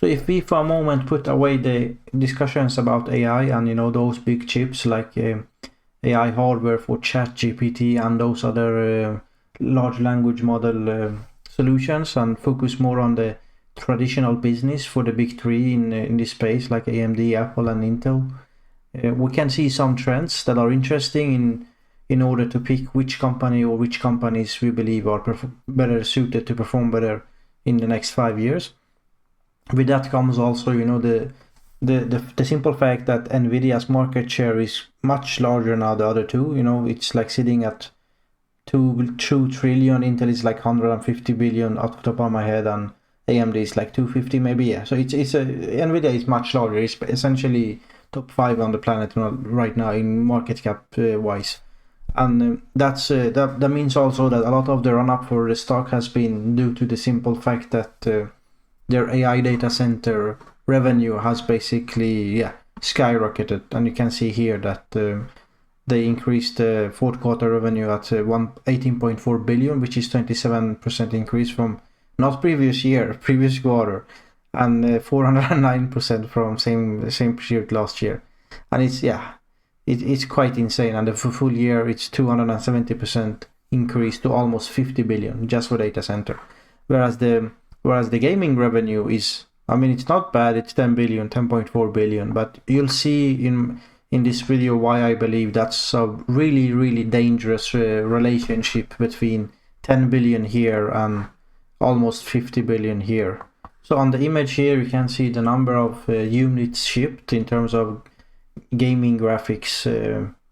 So if we for a moment put away the discussions about AI and those big chips like AI hardware for ChatGPT and those other large language model solutions, and focus more on the traditional business for the big three in this space like AMD, Apple, and Intel, we can see some trends that are interesting in order to pick which company or which companies we believe are better suited to perform better in the next 5 years. With that comes also the simple fact that Nvidia's market share is much larger now the other two. It's like sitting at 2 trillion. Intel is like 150 billion off the top of my head, and AMD is like 250 maybe. Yeah, so Nvidia is much larger. It's essentially top 5 on the planet right now in market cap wise, and that means also that a lot of the run up for the stock has been due to the simple fact that their AI data center revenue has basically skyrocketed, and you can see here that they increased the fourth quarter revenue at 18.4 billion, which is 27% increase from not previous year, previous quarter, and 409% from same period last year. And it's quite insane. And for full year, it's 270% increase to almost 50 billion just for data center. Whereas the gaming revenue is, it's not bad. It's 10 billion, 10.4 billion. But you'll see in this video why I believe that's a really, really dangerous relationship between 10 billion here and almost 50 billion here. So on the image here, you can see the number of units shipped in terms of gaming graphics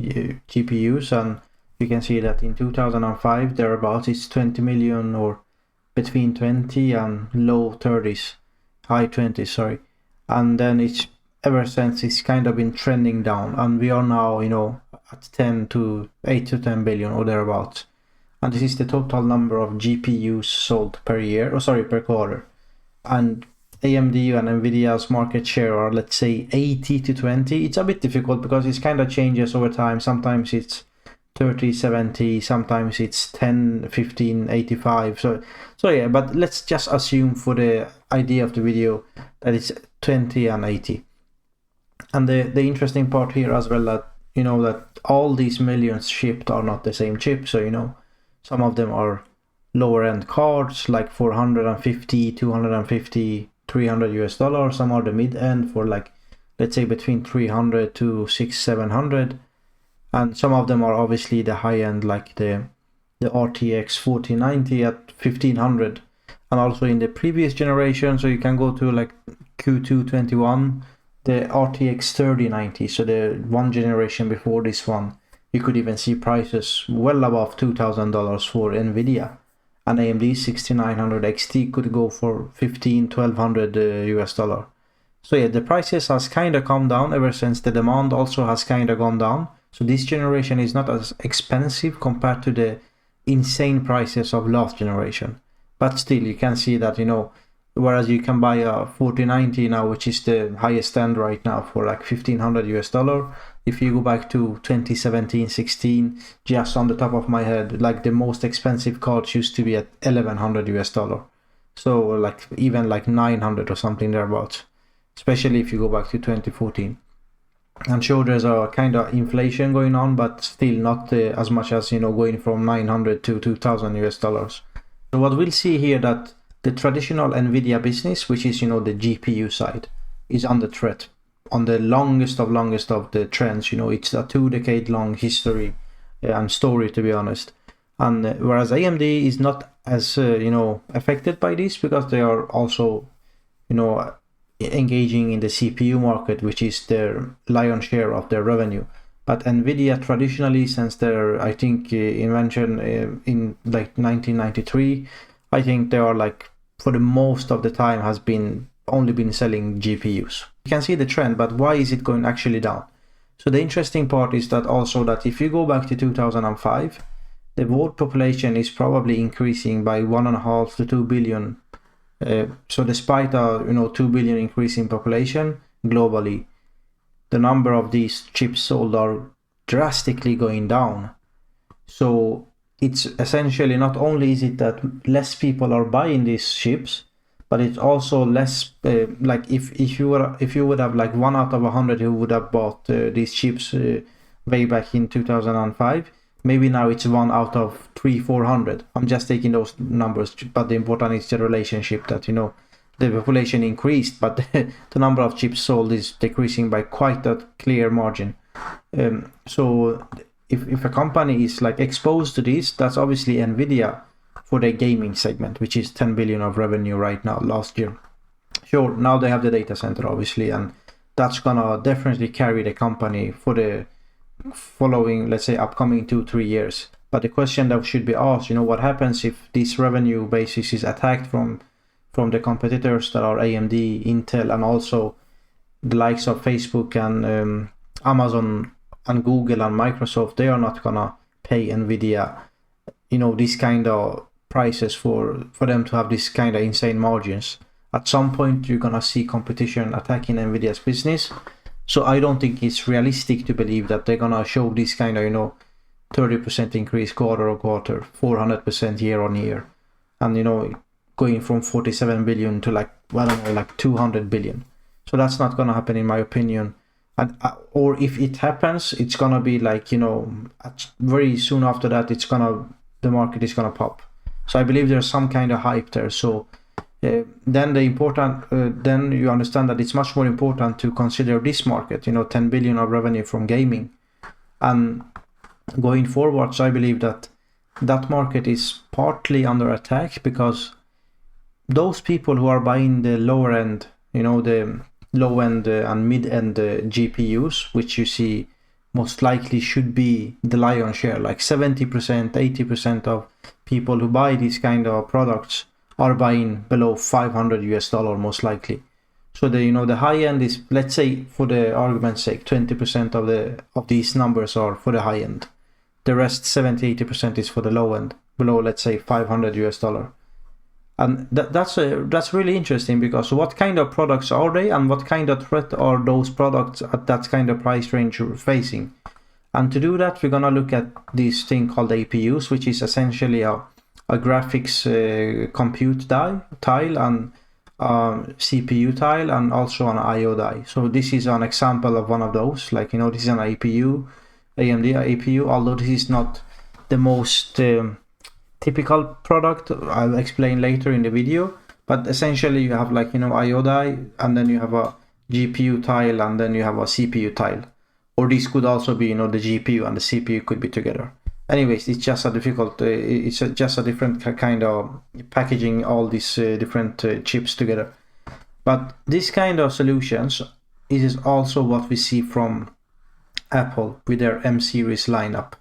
GPUs, and you can see that in 2005 thereabouts it's 20 million, or between 20 and low 30s, high 20s, sorry. And then it's ever since it's kind of been trending down, and we are now at 8 to 10 billion or thereabouts. And this is the total number of GPUs sold per quarter. And AMD and Nvidia's market share are, let's say, 80 to 20. It's a bit difficult because it kind of changes over time. Sometimes it's 30, 70, sometimes it's 10, 15, 85. So yeah, but let's just assume for the idea of the video that it's 20 and 80. And the interesting part here as well that, that all these millions shipped are not the same chip. So, some of them are lower end cards like 450, 250, $300. Some are the mid end for like, let's say between 300 to 700. And some of them are obviously the high end like the RTX 4090 at 1500. And also in the previous generation, so you can go to like Q2 21, the RTX 3090, so the one generation before this one, you could even see prices well above $2,000 for Nvidia. And AMD 6900 XT could go for $1,1200 US dollar. So yeah, the prices has kind of come down ever since the demand also has kind of gone down. So this generation is not as expensive compared to the insane prices of last generation. But still, you can see that, whereas you can buy a 4090 now, which is the highest end right now, for like $1,500 US dollar. If you go back to 2017, 16, just on the top of my head, like the most expensive cards used to be at $1,100 US dollar. So like even like 900 or something thereabouts, especially if you go back to 2014. I'm sure there's a kind of inflation going on, but still not as much as, going from 900 to 2,000 US dollars. So what we'll see here that the traditional Nvidia business, which is, the GPU side, is under threat on the longest of the trends. It's a 2-decade long history and story, to be honest. And whereas AMD is not as, affected by this because they are also, engaging in the CPU market, which is their lion's share of their revenue. But Nvidia traditionally, since their, I think, invention in like 1993, I think they are like, for the most of the time, has been only been selling GPUs. You can see the trend, but why is it going actually down? So the interesting part is that also that if you go back to 2005, the world population is probably increasing by 1.5 to 2 billion. So despite a 2 billion increase in population globally, the number of these chips sold are drastically going down. So it's essentially not only is it that less people are buying these chips, but it's also less like if you would have like 1 out of 100 who would have bought these chips way back in 2005, maybe now it's 1 out of 300-400. I'm just taking those numbers, but the important is the relationship that, you know, the population increased, but the number of chips sold is decreasing by quite a clear margin. So if a company is like exposed to this, that's obviously Nvidia for the gaming segment, which is 10 billion of revenue right now last year. Sure, now they have the data center obviously, and that's gonna definitely carry the company for the following, let's say, upcoming 2-3 years. But the question that should be asked, you know, what happens if this revenue basis is attacked from the competitors that are AMD, Intel, and also the likes of Facebook and Amazon and Google and Microsoft? They are not gonna pay Nvidia, you know, this kind of prices for them to have this kind of insane margins. At some point you're gonna see competition attacking Nvidia's business. So I don't think it's realistic to believe that they're gonna show this kind of, you know, 30% increase quarter-on-quarter, 400% year-on-year, and, you know, going from 47 billion to like, I don't know, like 200 billion. So that's not gonna happen in my opinion. And or if it happens, it's gonna be like, you know, very soon after that, the market is gonna pop. So I believe there's some kind of hype there. So then then you understand that it's much more important to consider this market, you know, 10 billion of revenue from gaming. And going forward, so I believe that market is partly under attack because those people who are buying the lower end, you know, the low end and mid end GPUs, which you see most likely should be the lion's share, like 70%, 80% of people who buy these kind of products are buying below $500 most likely. So the high end is, let's say for the argument's sake, 20% of these numbers are for the high end. The rest 70-80% is for the low end, below, let's say, $500. And that's really interesting, because what kind of products are they, and what kind of threat are those products at that kind of price range facing? And to do that, we're gonna look at this thing called APUs, which is essentially a graphics compute tile and CPU tile, and also an IO die. So this is an example of one of those. Like, you know, this is an APU, AMD APU, although this is not the most typical product. I'll explain later in the video. But essentially you have, like, you know, IO die, and then you have a GPU tile, and then you have a CPU tile. Or this could also be, you know, the GPU and the CPU could be together. Anyways, it's just just a different kind of packaging all these different chips together. But this kind of solutions is also what we see from Apple with their M series lineup.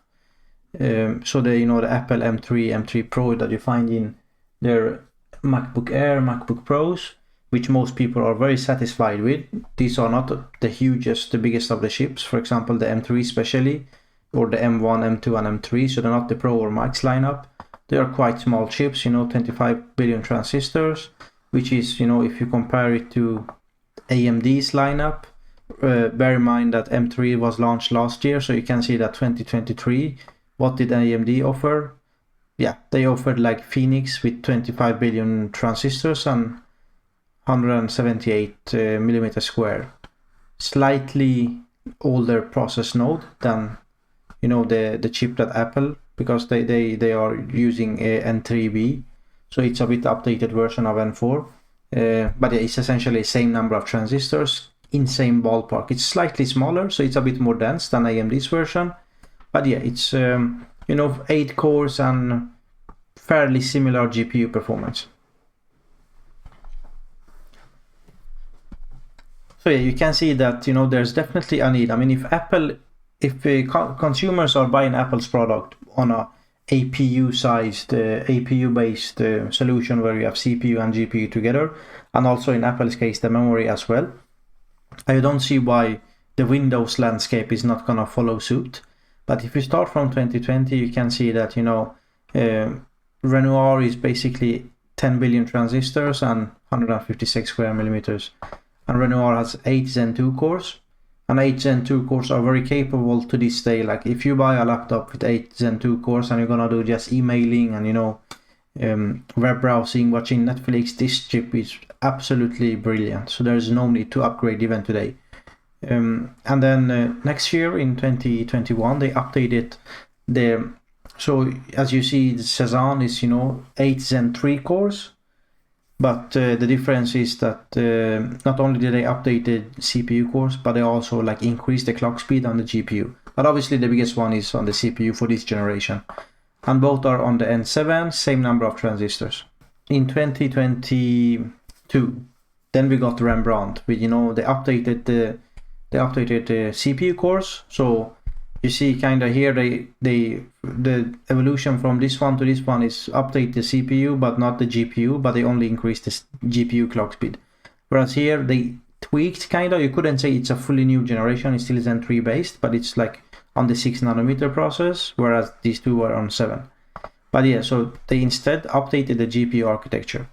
So the Apple M3, M3 Pro that you find in their MacBook Air, MacBook Pros, which most people are very satisfied with. These are not the biggest of the chips. For example, the M3 especially, or the M1, M2, and M3. So they're not the Pro or Max lineup. They are quite small chips, 25 billion transistors, which is, if you compare it to AMD's lineup, bear in mind that M3 was launched last year, so you can see that 2023, what did AMD offer? Yeah, they offered like Phoenix with 25 billion transistors and 178 millimeter square. Slightly older process node than the chip that Apple, because they are using N3B, so it's a bit updated version of N4, but it's essentially the same number of transistors in same ballpark. It's slightly smaller, so it's a bit more dense than AMD's version, but yeah, it's 8 cores and fairly similar GPU performance. So yeah, you can see that there's definitely a need. I mean, if consumers are buying Apple's product on a APU-sized, APU-based solution where you have CPU and GPU together, and also in Apple's case the memory as well, I don't see why the Windows landscape is not gonna follow suit. But if you start from 2020, you can see that Renoir is basically 10 billion transistors and 156 square millimeters, and Renoir has 8 Zen 2 cores. And 8 Zen 2 cores are very capable to this day. Like, if you buy a laptop with 8 Zen 2 cores and you're gonna do just emailing and web browsing, watching Netflix, this chip is absolutely brilliant. So there's no need to upgrade even today. And then next year in 2021, they updated the. So as you see, the Cezanne is 8 Zen 3 cores, but the difference is that not only did they update the CPU cores, but they also like increased the clock speed on the GPU. But obviously the biggest one is on the CPU for this generation. And both are on the N7, same number of transistors. In 2022, then we got Rembrandt. They updated the CPU cores. So you see, kind of here, the evolution from this one to this one is update the CPU, but not the GPU. But they only increased the GPU clock speed. Whereas here they tweaked kind of. You couldn't say it's a fully new generation. It's still Zen 3 based, but it's like on the 6 nanometer process, whereas these two were on 7. But yeah, so they instead updated the GPU architecture.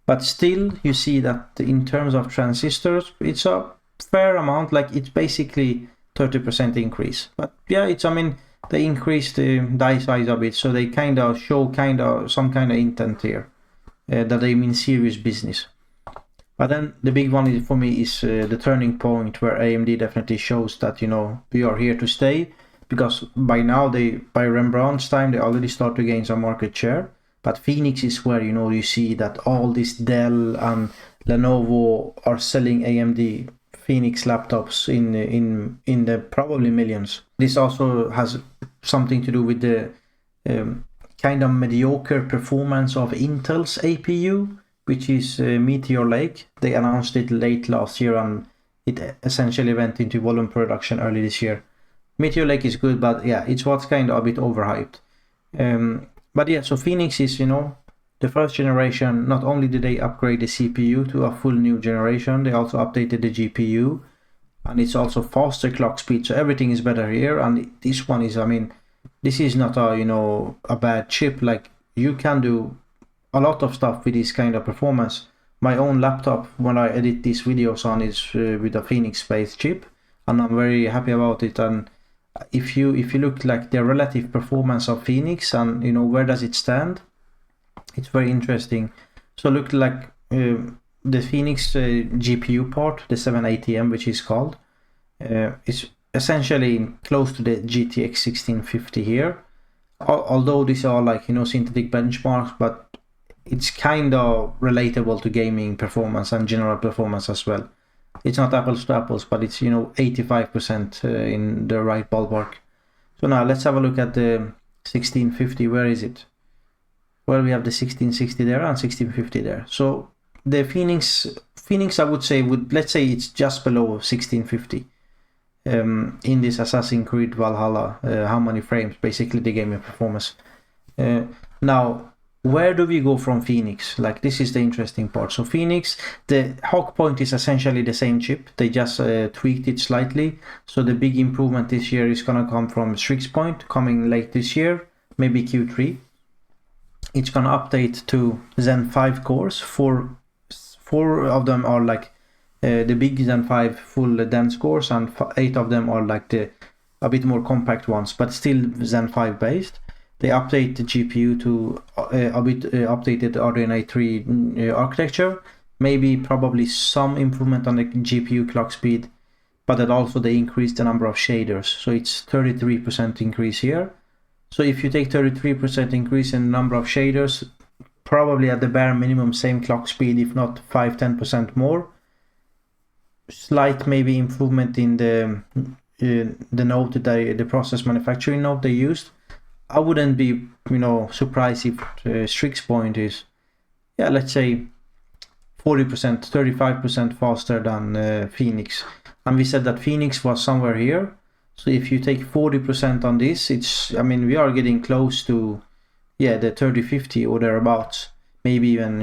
But still, you see that in terms of transistors, it's a fair amount, like it's basically 30% increase. But yeah, they increased the die size a bit, so they kind of show some kind of intent here, that they mean serious business. But then the big one for me is the turning point where AMD definitely shows that, we are here to stay, because by now by Rembrandt's time, they already start to gain some market share. But Phoenix is where, you see that all this Dell and Lenovo are selling AMD Phoenix laptops in the probably millions. This also has something to do with the kind of mediocre performance of Intel's APU, which is Meteor Lake. They announced it late last year and it essentially went into volume production early this year. Meteor Lake is good, but yeah, it's what's kind of a bit overhyped. But yeah, so Phoenix is, the first generation. Not only did they upgrade the CPU to a full new generation, they also updated the GPU, and it's also faster clock speed. So everything is better here. And this one is, this is not a bad chip. Like, you can do a lot of stuff with this kind of performance. My own laptop, when I edit these videos on, is with a Phoenix based chip, and I'm very happy about it. And if you look like the relative performance of Phoenix and where does it stand, it's very interesting. So look like the Phoenix GPU part, the 780M, which is called, is essentially close to the GTX 1650 here. Although these are like synthetic benchmarks, but it's kind of relatable to gaming performance and general performance as well. It's not apples to apples, but it's 85% in the right ballpark. So now let's have a look at the 1650. Where is it? Well, we have the 1660 there and 1650 there. So the Phoenix I would say let's say it's just below 1650 in this Assassin's Creed Valhalla. How many frames? Basically the gaming performance. Now, where do we go from Phoenix? Like, this is the interesting part. So Phoenix, the Hawk Point is essentially the same chip. They just tweaked it slightly. So the big improvement this year is gonna come from Strix Point, coming late this year, maybe Q3. It's gonna update to Zen 5 cores. Four of them are like the big Zen 5 full dense cores, and 8 of them are like a bit more compact ones, but still Zen 5 based. They update the GPU to a bit updated RDNA 3 architecture, probably some improvement on the GPU clock speed, but that also they increased the number of shaders. So it's 33% increase here. So if you take 33% increase in the number of shaders, probably at the bare minimum same clock speed, if not 5-10% more. Slight maybe improvement in the node, the process manufacturing node they used. I wouldn't be, surprised if Strix Point is, let's say 40%, 35% faster than Phoenix. And we said that Phoenix was somewhere here. So if you take 40% on this, it's, we are getting close to, the 3050 or thereabouts. Maybe even,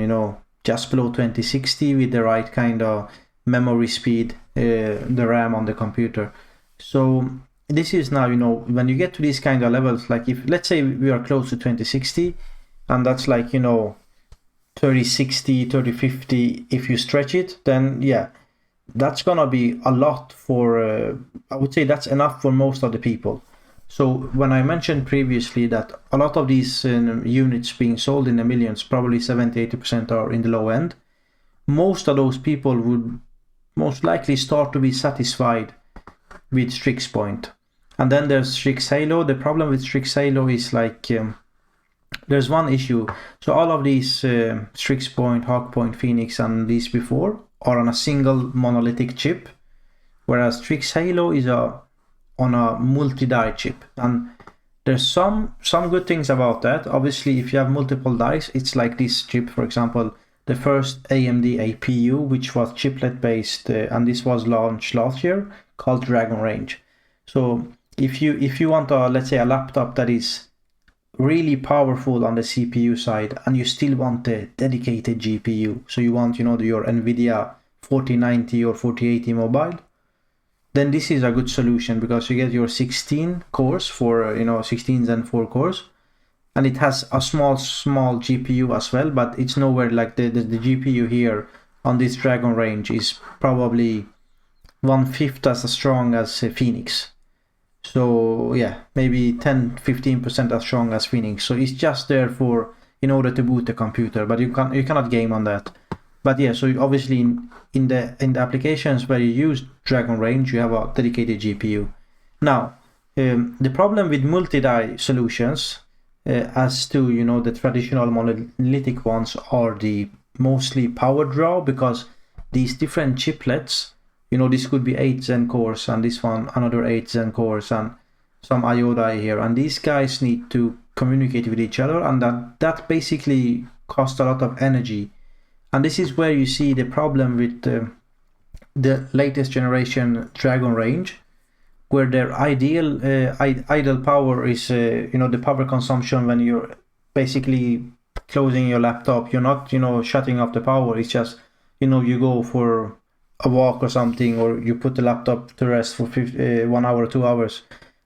just below 2060 with the right kind of memory speed, the RAM on the computer. So this is now, when you get to these kind of levels, like if, let's say we are close to 2060, and that's like, 3060, 3050, if you stretch it, then that's gonna be a lot for, I would say that's enough for most of the people. So when I mentioned previously that a lot of these units being sold in the millions, probably 70-80% are in the low end, most of those people would most likely start to be satisfied with Strix Point. And then there's Strix Halo. The problem with Strix Halo is like there's one issue. So all of these Strix Point, Hawk Point, Phoenix, and these before are on a single monolithic chip, whereas Strix Halo is on a multi-die chip. And there's some good things about that. Obviously, if you have multiple dies, it's like this chip, for example, the first AMD APU, which was chiplet based, and this was launched last year, called Dragon Range. So if you want let's say a laptop that is really powerful on the CPU side, and you still want a dedicated GPU, so you want your Nvidia 4090 or 4080 mobile, then this is a good solution, because you get your 16 cores for 16 Zen 4 cores, and it has a small GPU as well, but it's nowhere like the GPU here on this Dragon Range is probably 1/5 as strong as Phoenix. So yeah, maybe 10-15% as strong as Phoenix. So it's just there in order to boot the computer, but you cannot game on that. But yeah, so obviously in the applications where you use Dragon Range, you have a dedicated GPU. Now, the problem with multi-die solutions, as to the traditional monolithic ones, are the mostly power draw, because these different chiplets, this could be 8 Zen cores, and this one another 8 Zen cores, and some IO die here, and these guys need to communicate with each other, and that basically costs a lot of energy. And this is where you see the problem with the latest generation Dragon Range, where their idle power is the power consumption when you're basically closing your laptop. You're not shutting off the power. It's just you go for a walk or something, or you put the laptop to rest for 1 hour, 2 hours,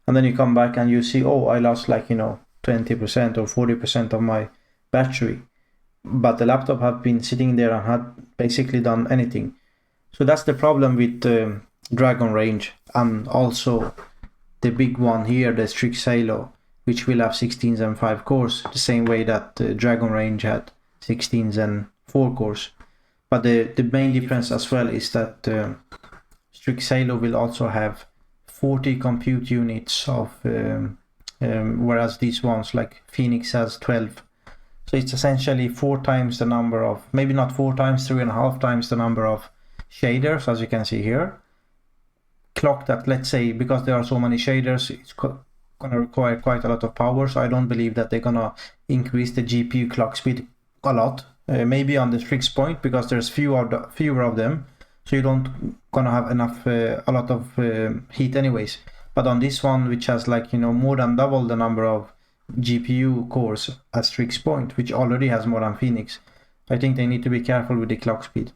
and then you come back and you see, oh, I lost 20% or 40% of my battery, but the laptop have been sitting there and had basically done anything. So that's the problem with Dragon Range, and also the big one here, the Strix Halo, which will have 16 Zen 5 cores, the same way that Dragon Range had 16 Zen 4 cores. But the main difference as well is that Strix Halo will also have 40 compute units of, whereas these ones like Phoenix has 12. So it's essentially 4 times the number of, maybe not 4 times, 3.5 times the number of shaders, as you can see here. Clocked at, let's say, because there are so many shaders, it's going to require quite a lot of power. So I don't believe that they're going to increase the GPU clock speed a lot. Maybe on the Strix Point, because there's fewer of them, so you don't gonna have enough a lot of heat anyways. But on this one, which has more than double the number of GPU cores as Strix Point, which already has more than Phoenix, I think they need to be careful with the clock speed.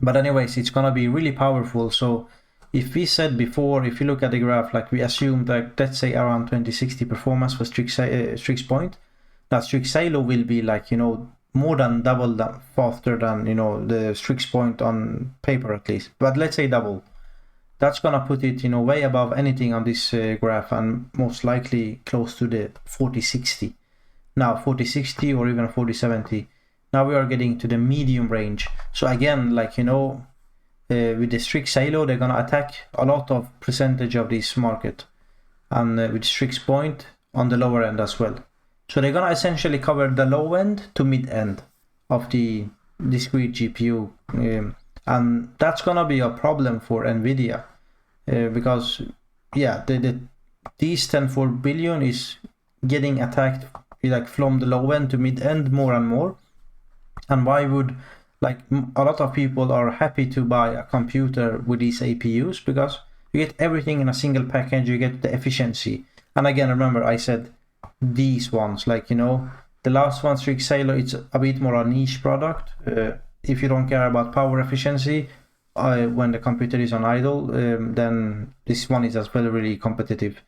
But anyways, it's gonna be really powerful. So if we said before, if you look at the graph, we assumed that, let's say, around 2060 performance for Strix Point, that Strix Halo will be more than double that faster than the Strix Point on paper, at least. But let's say double. That's gonna put it way above anything on this graph, and most likely close to the 4060. Now 4060 or even 4070. Now we are getting to the medium range. So again, with the Strix Halo, they're gonna attack a lot of percentage of this market, and with Strix Point on the lower end as well. So they're gonna essentially cover the low end to mid end of the discrete GPU, and that's gonna be a problem for Nvidia, because yeah, these 10.4 billion is getting attacked from the low end to mid end more and more. And why would a lot of people are happy to buy a computer with these APUs, because you get everything in a single package, you get the efficiency. And again, remember I said these ones, the last one, Strix Halo, it's a bit more a niche product. If you don't care about power efficiency when the computer is on idle, then this one is as well really competitive.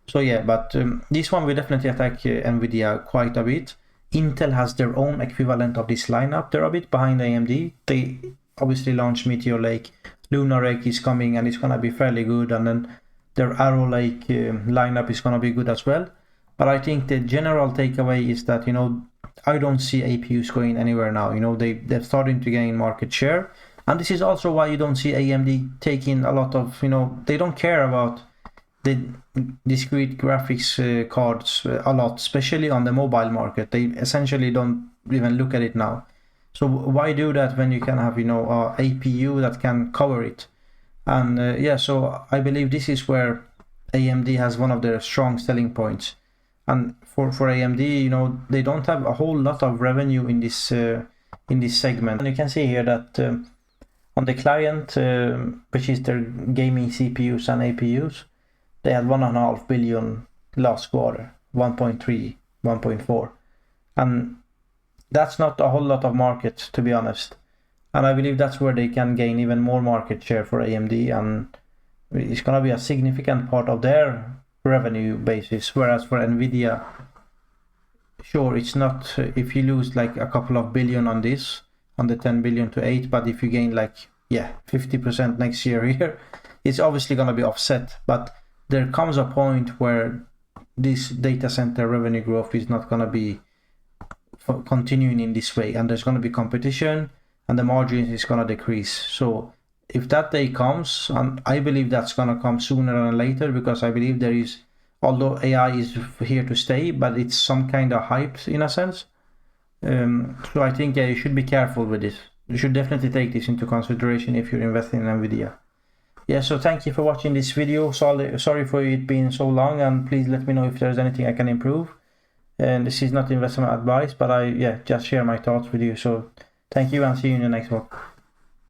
So yeah, but this one will definitely attack Nvidia quite a bit. Intel has their own equivalent of this lineup. They're a bit behind AMD. They obviously launched Meteor Lake. Lunar Lake is coming, and it's gonna be fairly good. And then their Arrow Lake lineup is going to be good as well. But I think the general takeaway is that, you know, I don't see APUs going anywhere now. You know, they're starting to gain market share. And this is also why you don't see AMD taking a lot of, you know, they don't care about the discrete graphics cards a lot, especially on the mobile market. They essentially don't even look at it now. So why do that when you can have, you know, APU that can cover it? And yeah, so I believe this is where AMD has one of their strong selling points. And for AMD, you know, they don't have a whole lot of revenue in this segment. And you can see here that on the client, which is their gaming CPUs and APUs, they had 1.5 billion last quarter, 1.3, 1.4, and that's not a whole lot of market, to be honest. And I believe that's where they can gain even more market share for AMD, and it's gonna be a significant part of their revenue basis. Whereas for Nvidia, sure, it's not, if you lose like a couple of billion on this, on the 10 billion to 8, but if you gain like 50% next year here, it's obviously gonna be offset. But there comes a point where this data center revenue growth is not gonna be continuing in this way, and there's gonna be competition, and the margin is gonna decrease. So if that day comes, and I believe that's gonna come sooner than later, because I believe there is, although AI is here to stay, but it's some kind of hype in a sense. So I think you should be careful with this. You should definitely take this into consideration if you're investing in Nvidia. Yeah, so thank you for watching this video. Sorry for it being so long, and please let me know if there's anything I can improve. And this is not investment advice, but I just share my thoughts with you. So thank you, and see you in the next one.